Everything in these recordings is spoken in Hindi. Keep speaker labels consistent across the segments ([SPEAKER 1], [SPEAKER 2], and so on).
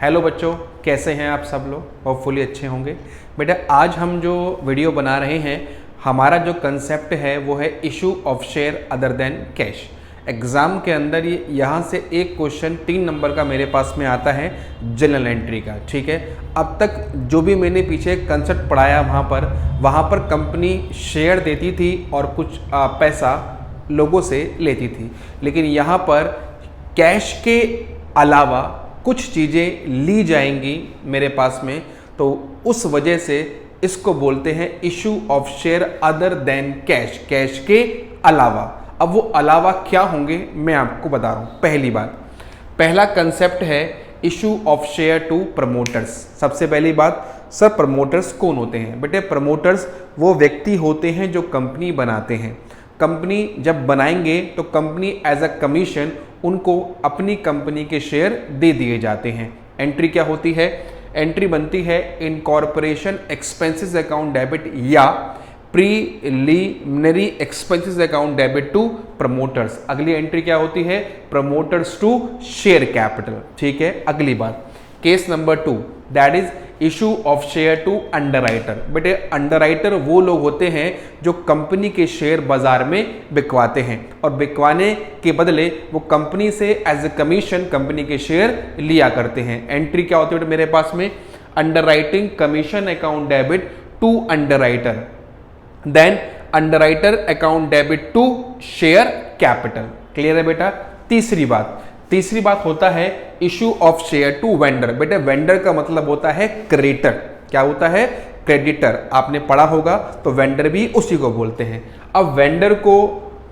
[SPEAKER 1] हेलो बच्चों, कैसे हैं आप सब लोग? होपफुली अच्छे होंगे। बेटा आज हम जो वीडियो बना रहे हैं, हमारा जो कंसेप्ट है वो है issue of share other than cash. Exam के अंदर ये यहाँ से एक क्वेश्चन 3 नंबर का मेरे पास में आता है जनरल एंट्री का। ठीक है, अब तक जो भी मैंने पीछे कंसेप्ट पढ़ाया वहाँ पर कंपनी शेयर देती थी और कुछ पैसा लोगों से लेती थी, लेकिन यहाँ पर कैश के अलावा कुछ चीज़ें ली जाएंगी मेरे पास में, तो उस वजह से इसको बोलते हैं issue of share other than cash, cash के अलावा। अब वो अलावा क्या होंगे मैं आपको बता रहा हूँ। पहली बात, पहला कंसेप्ट है issue of share to promoters. सबसे पहली बात, सर प्रमोटर्स कौन होते हैं? बेटे प्रमोटर्स वो व्यक्ति होते हैं जो कंपनी बनाते हैं। कंपनी जब बनाएंगे तो कंपनी एज अ कमीशन उनको अपनी कंपनी के शेयर दे दिए जाते हैं। एंट्री क्या होती है? एंट्री बनती है इनकॉर्पोरेशन एक्सपेंसेस अकाउंट डेबिट या preliminary expenses account debit to promoters. अगली एंट्री क्या होती है? Promoters to share capital. ठीक है, अगली बात, case number 2 that is issue of share to underwriter. बेटे अंडरराइटर वो लोग होते हैं जो कंपनी के शेयर बाजार में बिकवाते हैं और बिकवाने के बदले वो कंपनी से एज ए कमीशन कंपनी के शेयर लिया करते हैं। एंट्री क्या होती है मेरे पास में? Underwriting commission account debit to underwriter, then underwriter account debit to share capital. Clear है बेटा? तीसरी बात होता है issue of share to vendor. बेटे वेंडर का मतलब होता है क्रेडिटर। क्या होता है? क्रेडिटर। आपने पढ़ा होगा, तो वेंडर भी उसी को बोलते हैं। अब वेंडर को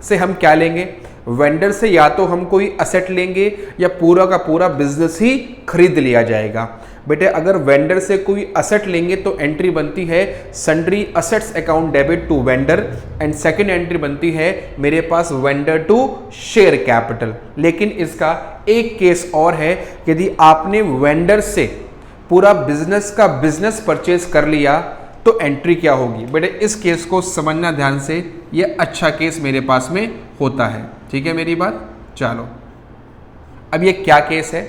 [SPEAKER 1] से हम क्या लेंगे? वेंडर से या तो हम कोई असेट लेंगे या पूरा का पूरा बिजनेस ही खरीद लिया जाएगा। बेटे अगर वेंडर से कोई असेट लेंगे तो एंट्री बनती है sundry assets account debit to vendor and second entry बनती है मेरे पास वेंडर टू शेयर कैपिटल। लेकिन इसका एक केस और है, यदि आपने वेंडर से पूरा बिजनेस का बिजनेस परचेज कर लिया तो एंट्री क्या होगी? बेटे इस केस को समझना ध्यान से, ये अच्छा केस मेरे पास में होता है। ठीक है मेरी बात? चलो अब ये क्या केस है?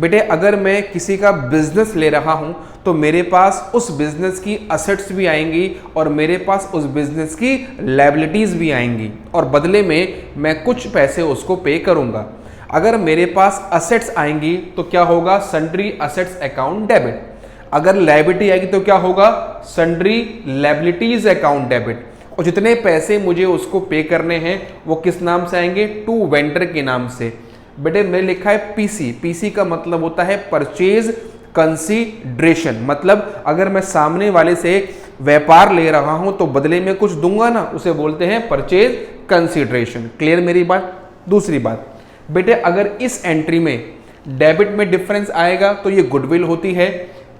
[SPEAKER 1] बेटे अगर मैं किसी का बिजनेस ले रहा हूं तो मेरे पास उस बिजनेस की असेट्स भी आएंगी और मेरे पास उस बिजनेस की लायबिलिटीज भी आएंगी और बदले में मैं कुछ पैसे उसको पे करूंगा। अगर मेरे पास असेट्स आएंगी तो क्या होगा? Sundry assets account debit. अगर लायबिलिटी आएगी तो क्या होगा? Sundry liabilities account debit. और जितने पैसे मुझे उसको पे करने हैं वो किस नाम से आएंगे? टू वेंडर के नाम से। बेटे मैंने लिखा है पीसी। पीसी का मतलब होता है परचेज कंसीडरेशन। मतलब अगर मैं सामने वाले से व्यापार ले रहा हूं तो बदले में कुछ दूंगा ना, उसे बोलते हैं परचेज कंसीडरेशन। क्लियर मेरी बात? दूसरी बात, बेटे अगर इस एंट्री में डेबिट में डिफरेंस आएगा तो ये गुडविल होती है,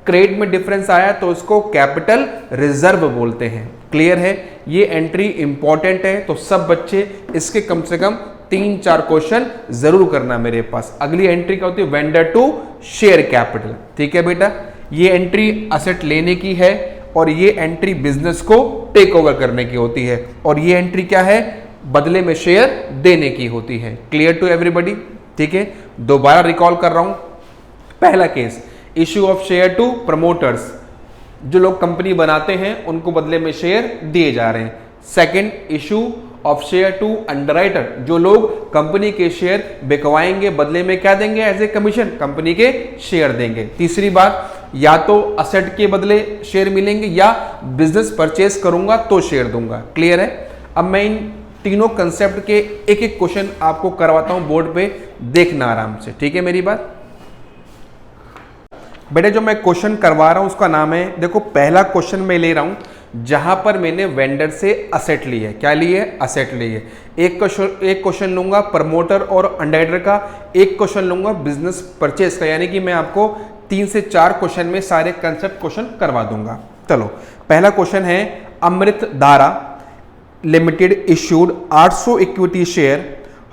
[SPEAKER 1] क्रेडिट में डिफरेंस आया तो इसको कैपिटल रिजर्व बोलते हैं। क्लियर है? ये एंट्री इंपॉर्टेंट है, तो सब बच्चे इसके कम से कम 3-4 क्वेश्चन जरूर करना मेरे पास। अगली एंट्री क्या होती है? Vendor to share capital. ठीक है बेटा, ये एंट्री असेट लेने की है और ये एंट्री बिजनेस को टेक ओवर करने की होती है और ये एंट्री क्या है? बदले में शेयर देने की होती है। Clear to everybody? ठीक है, दोबारा रिकॉल कर रहा हूं। पहला case issue of share to promoters, जो लोग कंपनी बनाते हैं उनको बदले में शेयर दिए जा रहे हैं। Second issue of share to underwriter, जो लोग कंपनी के शेयर बिकवाएंगे बदले में क्या देंगे? एज ए कमीशन कंपनी के शेयर देंगे। तीसरी बात, या तो असेट के बदले शेयर मिलेंगे या बिजनेस परचेज करूंगा तो शेयर दूंगा। क्लियर है? अब मैं इन तीनों कंसेप्ट के एक एक क्वेश्चन आपको करवाता हूं बोर्ड पे, देखना आराम से। ठीक है मेरी बात? बेटे जो मैं क्वेश्चन करवा रहा हूं उसका नाम है, देखो पहला क्वेश्चन मैं ले रहा हूं जहां पर मैंने वेंडर से असेट ली है। क्या ली है? असेट ली है। एक क्वेश्चन लूंगा प्रमोटर और अंडरराइटर का, एक क्वेश्चन लूंगा बिजनेस परचेज का, यानी कि मैं आपको 3 से 4 क्वेश्चन में सारे कंसेप्ट क्वेश्चन करवा दूंगा। चलो पहला क्वेश्चन है, अमृत धारा limited issued 800 equity share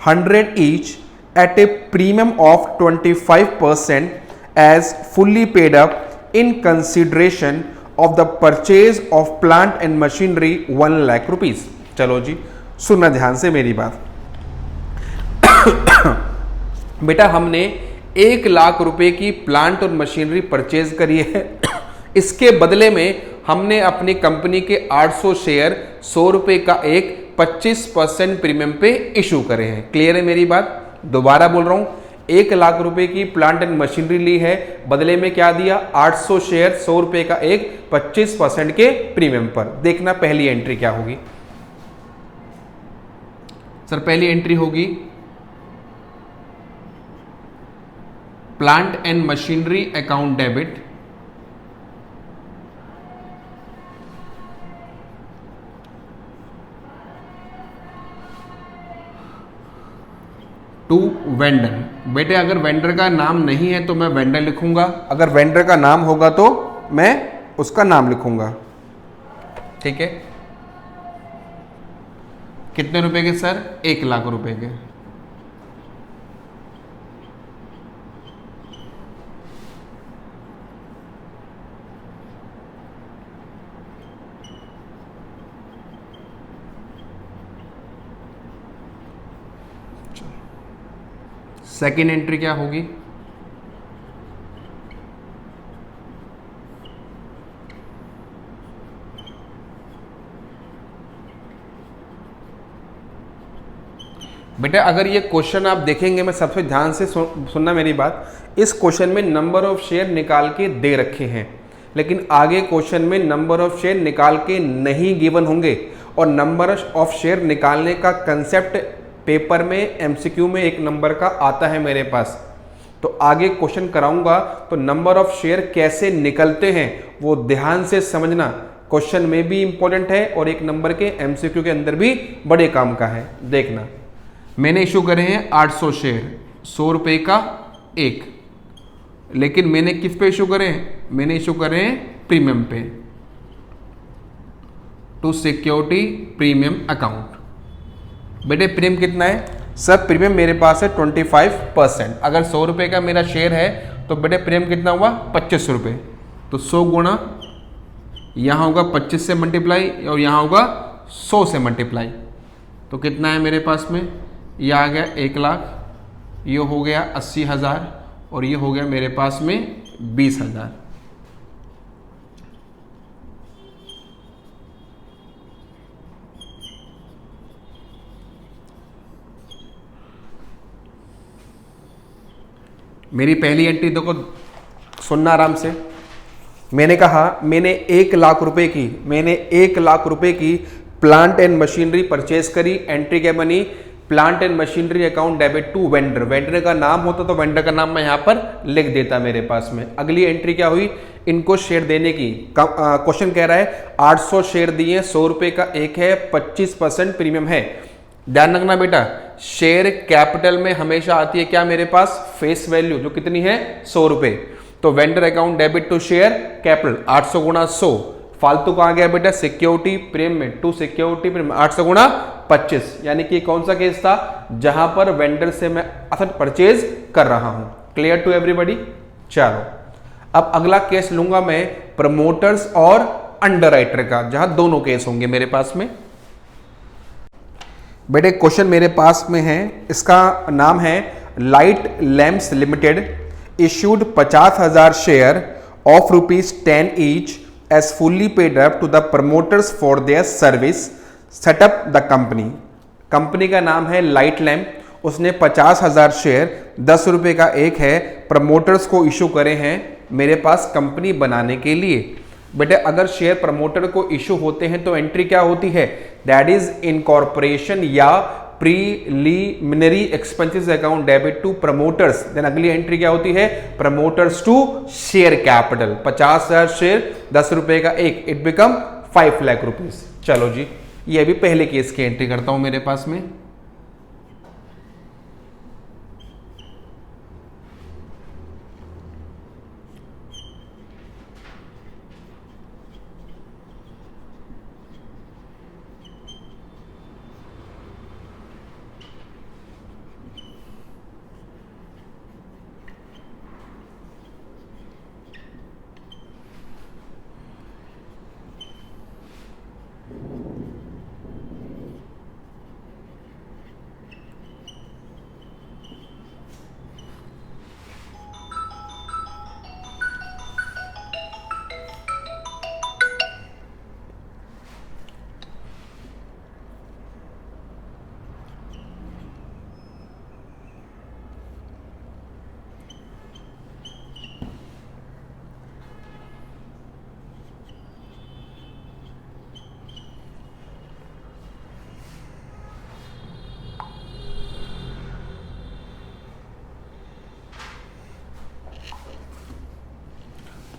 [SPEAKER 1] 100 each eight A premium of 25% as fully paid up in consideration of the purchase of plant and machinery 1 lakh rupees. चलो जी सुनना ध्यान से मेरी बात। बेटा हमने 1,00,000 रुपए की प्लांट और मशीनरी परचेज करी है। इसके बदले में हमने अपनी कंपनी के 800 शेयर 100 रुपए का एक 25% प्रीमियम पे इशू करे हैं। क्लियर है मेरी बात? दोबारा बोल रहा हूं, 1,00,000 रुपए की प्लांट एंड मशीनरी ली है, बदले में क्या दिया? 800 शेयर 100 रुपए का एक 25% के प्रीमियम पर। देखना पहली एंट्री क्या होगी सर। पहली एंट्री होगी plant and machinery account debit to vendor. बेटे अगर वेंडर का नाम नहीं है तो मैं वेंडर लिखूंगा, अगर वेंडर का नाम होगा तो मैं उसका नाम लिखूंगा। ठीक है, कितने रुपए के सर? 1,00,000 रुपए के। सेकेंड एंट्री क्या होगी? बेटा अगर ये क्वेश्चन आप देखेंगे, मैं सबसे ध्यान से सुनना मेरी बात, इस क्वेश्चन में नंबर ऑफ शेयर निकाल के दे रखे हैं, लेकिन आगे क्वेश्चन में नंबर ऑफ शेयर निकाल के नहीं गिवन होंगे। और नंबर ऑफ शेयर निकालने का कंसेप्ट पेपर में एमसीक्यू में एक नंबर का आता है मेरे पास, तो आगे क्वेश्चन कराऊंगा तो नंबर ऑफ शेयर कैसे निकलते हैं वो ध्यान से समझना। क्वेश्चन में भी इंपॉर्टेंट है और एक नंबर के एमसीक्यू के अंदर भी बड़े काम का है। देखना, मैंने इशू करे हैं 800 शेयर 100 रुपए का एक, लेकिन मैंने किस पे इशू करे हैं? मैंने इशू करे हैं प्रीमियम पे, टू सिक्योरिटी प्रीमियम अकाउंट। बेटे प्रीमियम कितना है सर? प्रीमियम मेरे पास है 25%। अगर 100 रुपए का मेरा शेयर है तो बेटे प्रीमियम कितना हुआ? 25 रुपये। तो 100 गुणा यहाँ होगा 25 से मल्टीप्लाई और यहाँ होगा 100 से मल्टीप्लाई, तो कितना है मेरे पास में? यह आ गया 1,00,000, ये हो गया 80,000 और ये हो गया मेरे पास में 20,000। मेरी पहली एंट्री देखो, सुनना आराम से। मैंने कहा मैंने 1,00,000 रुपए की, मैंने 1,00,000 रुपए की प्लांट एंड मशीनरी परचेज करी। एंट्री क्या बनी? Plant and machinery account debit to vendor. Vendor का नाम होता तो वेंडर का नाम मैं यहां पर लिख देता मेरे पास में। अगली एंट्री क्या हुई? इनको शेयर देने की। क्वेश्चन कह रहा है 800 शेयर दिए, 100 रुपए का एक है, 25% प्रीमियम है। ध्यान रखना बेटा, शेयर कैपिटल में हमेशा आती है क्या मेरे पास? फेस वैल्यू, जो कितनी है? 100 रुपए। तो vendor account debit to share capital 800 गुणा 100, फालतू कहां गया बेटा? Security premium to security premium 800 गुणा 25, यानी कि कौन सा केस था? जहां पर वेंडर से मैं असेट परचेज कर रहा हूं। Clear to everybody? चलो अब अगला केस लूंगा मैं प्रमोटर्स और अंडरराइटर का, जहां दोनों केस होंगे मेरे पास में। बेटे क्वेश्चन मेरे पास में है, इसका नाम है light lamps limited issued 50,000 share of ₹10 each as fully paid up to the promoters for their service set up the company. Company का नाम है लाइट लैंप। उसने 50,000 शेयर 10 रुपए का एक है प्रमोटर्स को इशू करे हैं मेरे पास कंपनी बनाने के लिए। बेटे अगर शेयर प्रमोटर को इशू होते हैं तो एंट्री क्या होती है? दैट इज इनकॉर्पोरेशन या preliminary expenses account debit to promoters. Then अगली एंट्री क्या होती है? Promoters to share capital. 50,000 share 10 रुपए का एक, इट बिकम 5 लाख रुपीज। चलो जी, ये भी पहले केस की एंट्री करता हूं मेरे पास में।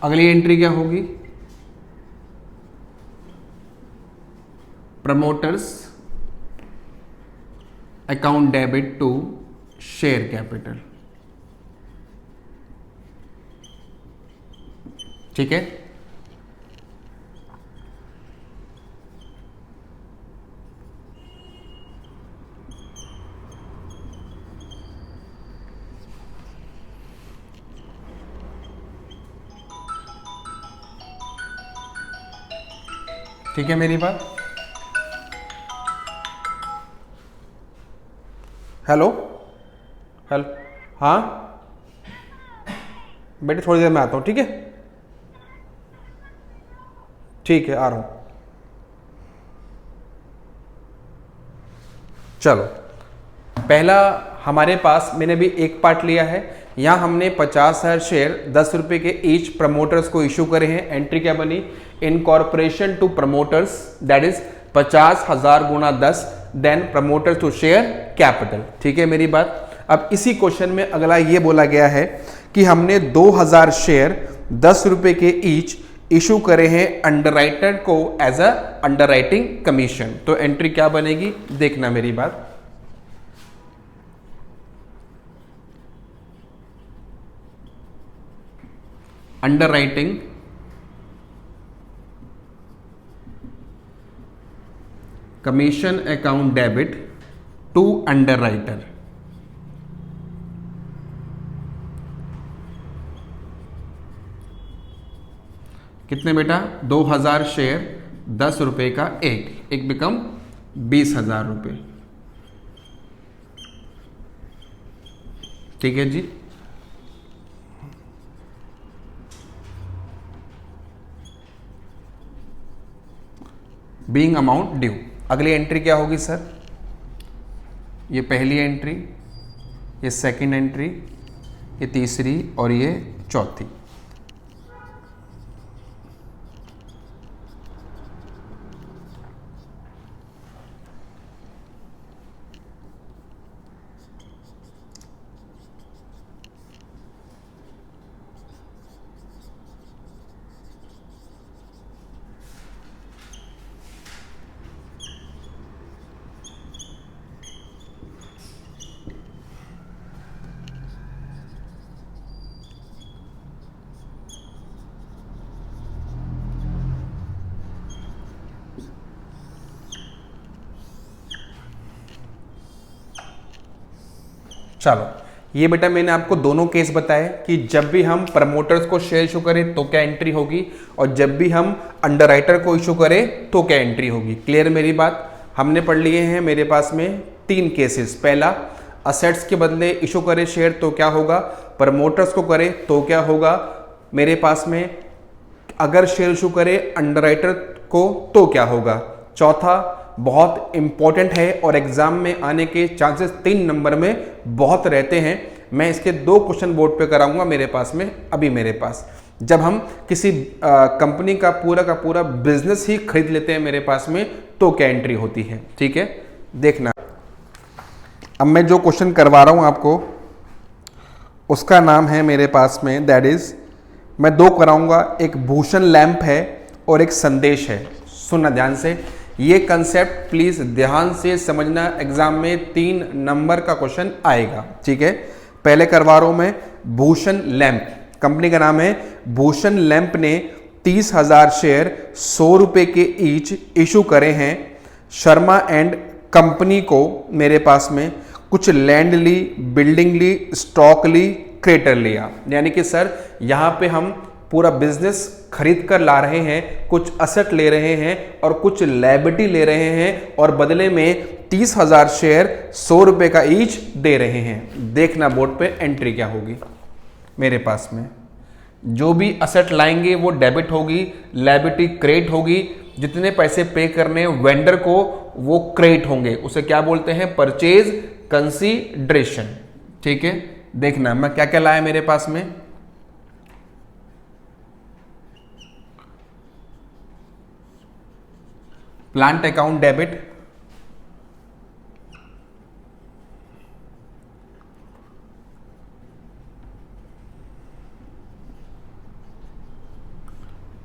[SPEAKER 1] अगली एंट्री क्या होगी? Promoters account debit to share capital. ठीक है, ठीक है मेरी बात। हेलो हेलो, हाँ बेटे थोड़ी देर में आता हूँ, ठीक है ठीक है, आ रहा हूँ। चलो, पहला हमारे पास मैंने भी एक पार्ट लिया है। यहाँ हमने 50,000 शेयर 10 रुपये के ईच प्रमोटर्स को इशू करे हैं। एंट्री क्या बनी? Incorporation to promoters, that is 50,000 गुना 10, then promoters to share capital. ठीक है मेरी बात। अब इसी क्वेश्चन में अगला ये बोला गया है कि हमने 2,000 शेयर 10 रुपये के ईच इशू करे हैं अंडरराइटर को एज अ अंडरराइटिंग कमीशन। तो एंट्री क्या बनेगी, देखना मेरी बात। Underwriting commission account debit to underwriter. कितने बेटा? 2,000 शेयर 10 रुपए का एक बिकम 20,000 रुपये। ठीक है जी। Being amount due. अगली एंट्री क्या होगी सर? ये पहली एंट्री, ये सेकंड एंट्री, ये तीसरी और ये चौथी। चलो, ये बेटा मैंने आपको दोनों केस बताए कि जब भी हम प्रमोटर्स को शेयर इशू करें तो क्या एंट्री होगी, और जब भी हम अंडरराइटर को इशू करें तो क्या एंट्री होगी। क्लियर मेरी बात। हमने पढ़ लिए हैं मेरे पास में 3 केसेस। पहला, असेट्स के बदले इशू करे शेयर तो क्या होगा, प्रमोटर्स को करे तो क्या होगा मेरे पास में, अगर शेयर इशू करे अंडरराइटर को तो क्या होगा। चौथा बहुत इंपॉर्टेंट है और एग्जाम में आने के चांसेस 3 नंबर में बहुत रहते हैं। मैं इसके 2 क्वेश्चन बोर्ड पे कराऊंगा मेरे पास में अभी मेरे पास। जब हम किसी कंपनी का पूरा बिजनेस ही खरीद लेते हैं मेरे पास में तो क्या एंट्री होती है। ठीक है, देखना। अब मैं जो क्वेश्चन करवा रहा हूं आपको उसका नाम है मेरे पास में, दैट इज, मैं 2 कराऊंगा। एक भूषण लैंप है और एक संदेश है। सुनना ध्यान से, ये कंसेप्ट प्लीज ध्यान से समझना, एग्जाम में 3 नंबर का क्वेश्चन आएगा। ठीक है, पहले करवा रहा हूं मैं भूषण लैंप। कंपनी का नाम है भूषण लैंप ने 30,000 शेयर 100 रुपए के ईच इशू करे हैं। शर्मा एंड कंपनी को मेरे पास में कुछ लैंड ली, बिल्डिंग ली, स्टॉक ली, क्रेटर लिया। यानी कि सर यहां पे हम पूरा बिजनेस खरीद कर ला रहे हैं, कुछ असेट ले रहे हैं और कुछ लायबिलिटी ले रहे हैं, और बदले में 30,000 शेयर 100 रुपए का ईच दे रहे हैं। देखना बोर्ड पे एंट्री क्या होगी मेरे पास में। जो भी असेट लाएंगे वो डेबिट होगी, लायबिलिटी क्रेडिट होगी। जितने पैसे पे करने वेंडर को वो क्रेडिट होंगे। उसे क्या बोलते हैं? Purchase consideration. ठीक है, देखना मैं क्या क्या लाया मेरे पास में। Plant account debit,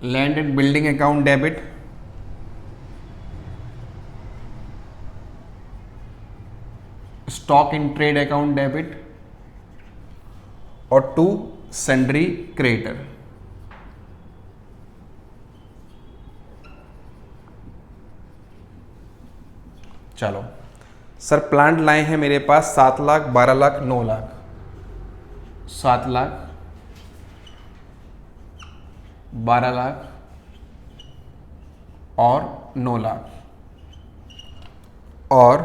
[SPEAKER 1] land and building account debit, stock in trade account debit, और 2 सन्ड्री क्रेडिटर। चलो सर, प्लांट लाए हैं मेरे पास 7 लाख, 12 लाख, 9 लाख। 7 लाख, 12 लाख और 9 लाख। और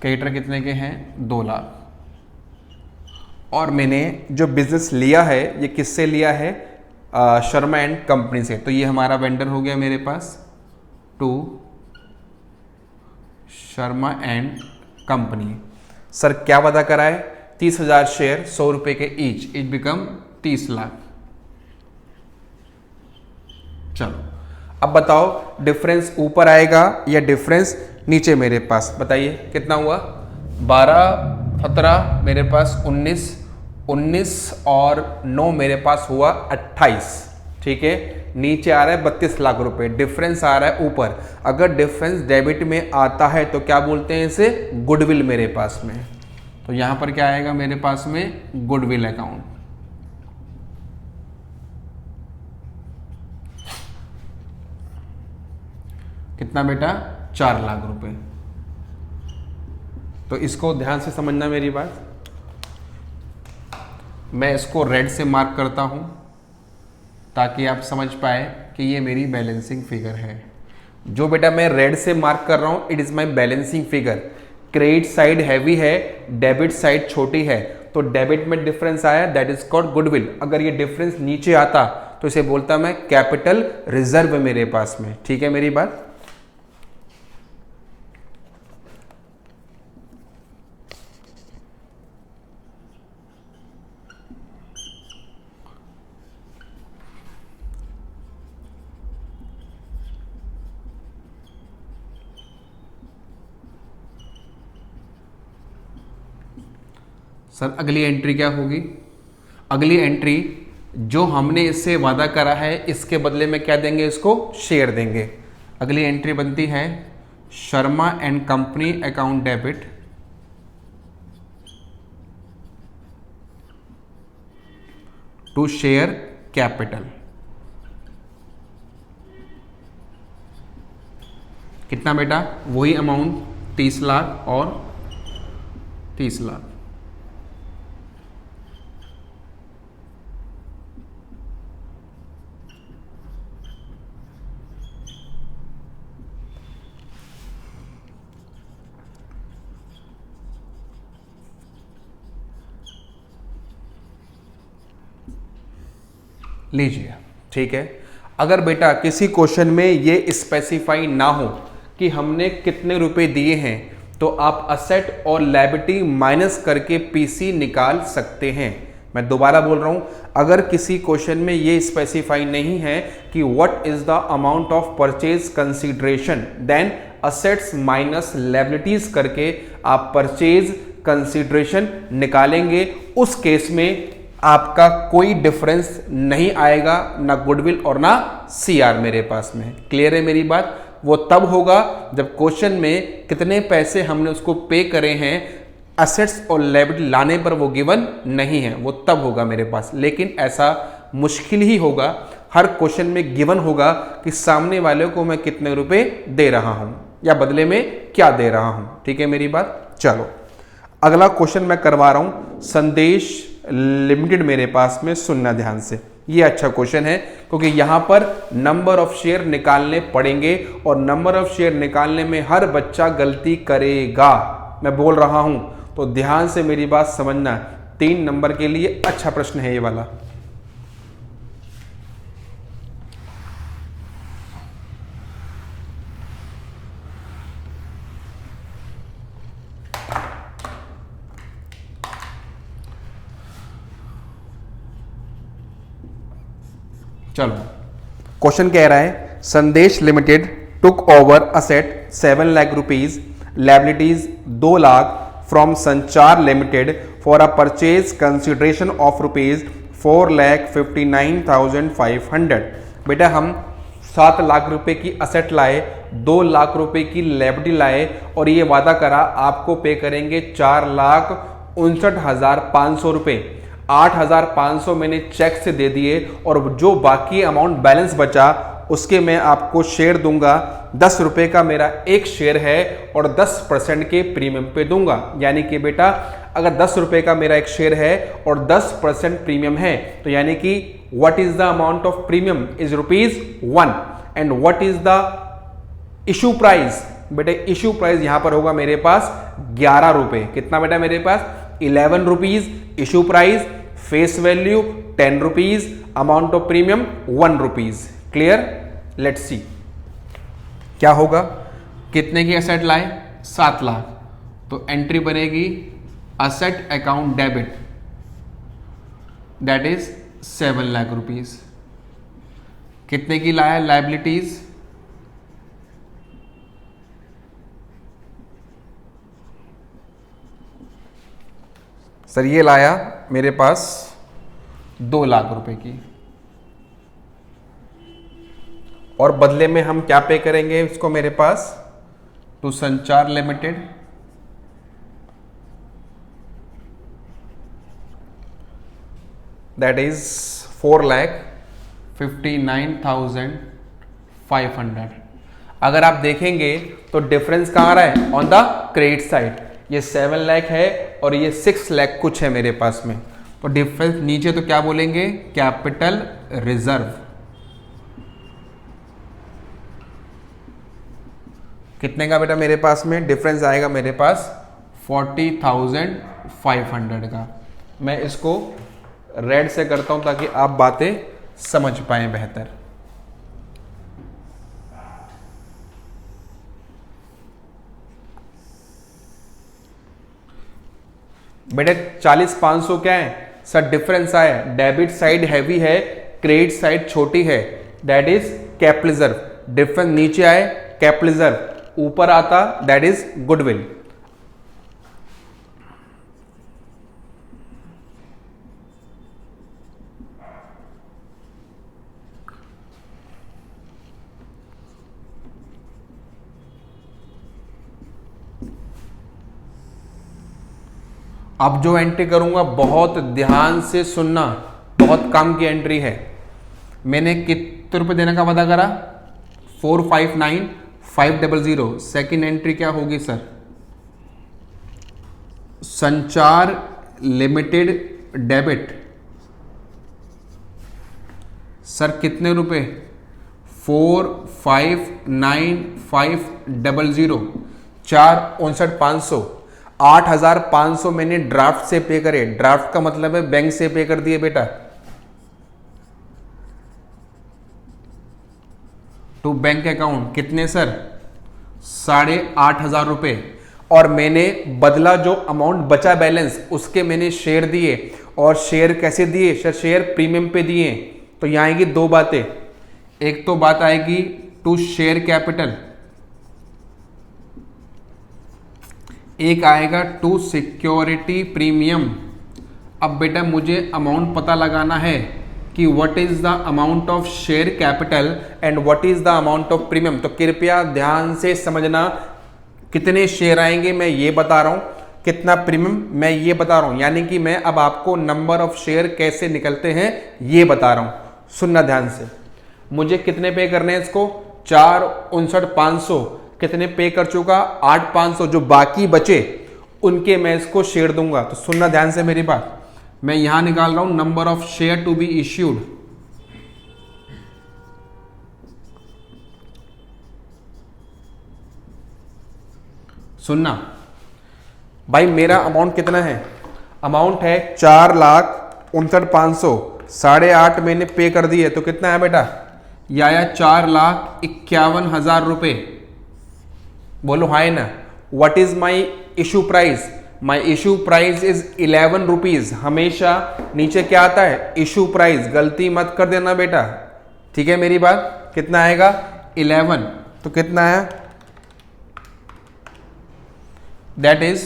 [SPEAKER 1] क्रेडिटर कितने के हैं? 2 लाख। और मैंने जो बिजनेस लिया है ये किससे लिया है? शर्मा एंड कंपनी से। तो ये हमारा वेंडर हो गया मेरे पास, to Sharma and company. Sir क्या वादा करा है? 30,000 शेयर, 100 रुपए के ईच बिकम 30 लाख। चलो अब बताओ डिफरेंस ऊपर आएगा या डिफरेंस नीचे? मेरे पास बताइए कितना हुआ? 12, 17 मेरे पास 19 और 9 मेरे पास हुआ 28। ठीक है, नीचे आ रहा है 32 लाख रुपए, डिफरेंस आ रहा है ऊपर। अगर डिफरेंस डेबिट में आता है तो क्या बोलते हैं इसे? गुडविल मेरे पास में। तो यहां पर क्या आएगा मेरे पास में? Goodwill account. कितना बेटा? 4 लाख रुपए। तो इसको ध्यान से समझना मेरी बात। मैं इसको रेड से मार्क करता हूं ताकि आप समझ पाए कि ये मेरी बैलेंसिंग फिगर है। जो बेटा मैं रेड से मार्क कर रहा हूं, it is my balancing figure. Credit side heavy है, डेबिट साइड छोटी है, तो डेबिट में डिफरेंस आया, दैट इज कॉल्ड गुडविल। अगर ये डिफरेंस नीचे आता तो इसे बोलता मैं कैपिटल रिजर्व मेरे पास में। ठीक है मेरी बात? सर अगली एंट्री क्या होगी? अगली एंट्री जो हमने इससे वादा करा है इसके बदले में क्या देंगे? इसको शेयर देंगे। अगली एंट्री बनती है Sharma and company account debit to share capital. कितना बेटा? वही अमाउंट 30 लाख और 30 लाख। लीजिए, ठीक है। अगर बेटा किसी क्वेश्चन में ये स्पेसिफाई ना हो कि हमने कितने रुपए दिए हैं, तो आप असेट और लायबिलिटी माइनस करके पीसी निकाल सकते हैं। मैं दोबारा बोल रहा हूं, अगर किसी क्वेश्चन में ये स्पेसिफाई नहीं है कि what is the amount of purchase consideration, then assets minus liabilities करके आप परचेज कंसीडरेशन निकालेंगे। उस केस में आपका कोई डिफरेंस नहीं आएगा, ना गुडविल और ना सीआर मेरे पास में। क्लियर है मेरी बात? वो तब होगा जब क्वेश्चन में कितने पैसे हमने उसको पे करे हैं, असेट्स और लायबिलिटी लाने पर वो गिवन नहीं है, वो तब होगा मेरे पास। लेकिन ऐसा मुश्किल ही होगा, हर क्वेश्चन में गिवन होगा कि सामने वाले को मैं कितने रुपए दे रहा हूं या बदले में क्या दे रहा हूं। ठीक है मेरी बात? चलो अगला क्वेश्चन मैं करवा रहा हूं संदेश लिमिटेड मेरे पास में। सुनना ध्यान से, ये अच्छा क्वेश्चन है क्योंकि यहां पर नंबर ऑफ शेयर निकालने पड़ेंगे और नंबर ऑफ शेयर निकालने में हर बच्चा गलती करेगा, मैं बोल रहा हूं। तो ध्यान से मेरी बात समझना, 3 नंबर के लिए अच्छा प्रश्न है ये वाला। चलो क्वेश्चन कह रहा है Sandesh limited took over asset 7 lakh rupees, liabilities 2 lakh from Sanchar limited for a purchase consideration of rupees 4,59,500। बेटा हम 7 लाख रुपए की असेट लाए, 2 लाख रुपए की लायबिलिटी लाए और ये वादा करा आपको पे करेंगे 4,59,500 रुपए। 8,500 मैंने चेक से दे दिए और जो बाकी अमाउंट बैलेंस बचा उसके मैं आपको शेयर दूंगा। 10 रुपए का मेरा एक शेयर है और 10% के प्रीमियम पे दूंगा। यानी कि बेटा अगर 10 रुपए का मेरा एक शेयर है और 10% प्रीमियम है तो यानी कि what is the amount of premium is ₹1 and what is the issue price. बेटे इशू प्राइस यहां पर होगा मेरे पास 11 रुपए। कितना बेटा मेरे पास 11 rupees issue price, face value 10 rupees, amount of premium 1 rupees. Clear? Let's see क्या होगा। कितने की एसेट लाए 7 लाख, तो एंट्री बनेगी asset account debit that is 7 lakh rupees. कितने की लाया लायबिलिटीज, सर ये लाया मेरे पास 2 लाख रुपए की और बदले में हम क्या पे करेंगे इसको मेरे पास टू संचार लिमिटेड दैट इज 4,59,500। अगर आप देखेंगे तो डिफरेंस कहां आ रहा है ऑन द क्रेडिट साइड। ये 7 लाख है और ये 6 लाख कुछ है मेरे पास में, तो डिफरेंस नीचे तो क्या बोलेंगे कैपिटल रिजर्व। कितने का बेटा मेरे पास में डिफरेंस आएगा मेरे पास 40,500 का। मैं इसको रेड से करता हूं ताकि आप बातें समझ पाएं बेहतर। बेटे 40,500 क्या है सर डिफरेंस आया, डेबिट साइड हैवी है, क्रेडिट साइड छोटी है, that is cap reserve. Difference नीचे आए कैप रिजर्व, ऊपर आता दैट इज गुडविल। अब जो एंट्री करूंगा बहुत ध्यान से सुनना, बहुत कम की एंट्री है। मैंने कितने रुपए देने का वादा करा 459,500। सेकेंड एंट्री क्या होगी सर संचार लिमिटेड डेबिट। सर कितने रुपए 459,500, 4,59,500। 8,500 मैंने ड्राफ्ट से पे करे। ड्राफ्ट का मतलब है बैंक से पे कर दिए बेटा, टू बैंक अकाउंट। कितने सर 8,500 रुपए। और मैंने बदला जो अमाउंट बचा बैलेंस उसके मैंने शेयर दिए। और शेयर कैसे दिए सर, शेयर प्रीमियम पे दिए। तो यहां आएगी 2 बातें। एक तो बात आएगी टू शेयर कैपिटल, एक आएगा टू सिक्योरिटी प्रीमियम। अब बेटा मुझे अमाउंट पता लगाना है कि what is the amount of share capital and what is the amount of premium. तो कृपया ध्यान से समझना, कितने शेयर आएंगे मैं ये बता रहा हूं, कितना प्रीमियम मैं ये बता रहा हूं। यानी कि मैं अब आपको नंबर ऑफ शेयर कैसे निकलते हैं ये बता रहा हूं। सुनना ध्यान से, मुझे कितने पे करने हैं इसको 4,59,500। कितने पे कर चुका 8,500। जो बाकी बचे उनके मैं इसको शेयर दूंगा। तो सुनना ध्यान से मेरी बात, मैं यहां निकाल रहा हूं number of share to be issued. सुनना भाई, मेरा अमाउंट कितना है, अमाउंट है 4,59,500। 8.5 मैंने पे कर दिए तो कितना है बेटा, यह आया 4,51,000 रुपए। बोलो हाय ना। What is my issue price, my issue price is 11 rupees. हमेशा नीचे क्या आता है इशू प्राइस, गलती मत कर देना बेटा, ठीक है मेरी बात। कितना आएगा 11, तो कितना है that is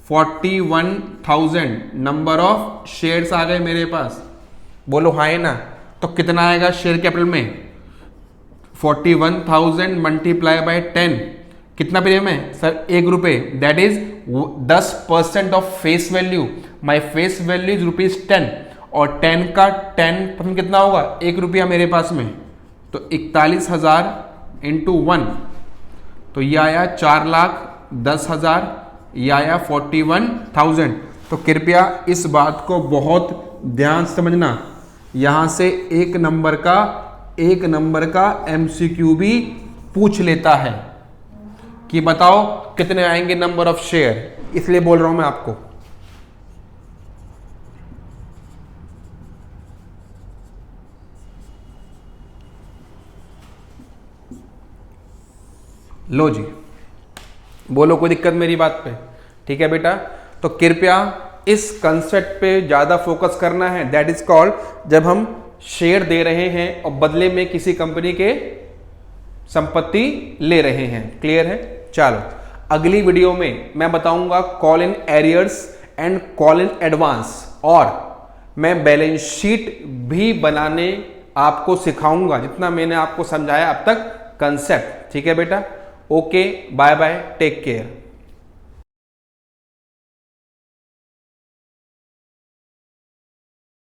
[SPEAKER 1] 41,000 number of shares आ गए मेरे पास। बोलो हाय ना। तो कितना आएगा शेयर कैपिटल में 41,000 मल्टीप्लाई बाय 10 कितना प्रीमियम है सर 1 रुपए, that is 10% of face value, my face value is ₹10 और 10 का 10% कितना होगा 1 रुपया मेरे पास में, तो 41,000 इंटू 1, तो ये आया 4,10,000, ये आया 41,000। तो कृपया इस बात को बहुत ध्यान से समझना, यहां से एक नंबर का MCQ भी पूछ लेता है कि बताओ कितने आएंगे नंबर ऑफ शेयर, इसलिए बोल रहा हूं मैं आपको। लो जी, बोलो कोई दिक्कत मेरी बात पे? ठीक है बेटा, तो कृपया इस कंसेप्ट पे ज्यादा फोकस करना है, दैट इज कॉल्ड जब हम शेयर दे रहे हैं और बदले में किसी कंपनी के संपत्ति ले रहे हैं। क्लियर है? चलो अगली वीडियो में मैं बताऊंगा call in arrears and call in advance, और मैं बैलेंस शीट भी बनाने आपको सिखाऊंगा, जितना मैंने आपको समझाया अब तक कंसेप्ट। ठीक है बेटा, okay, bye bye, take care.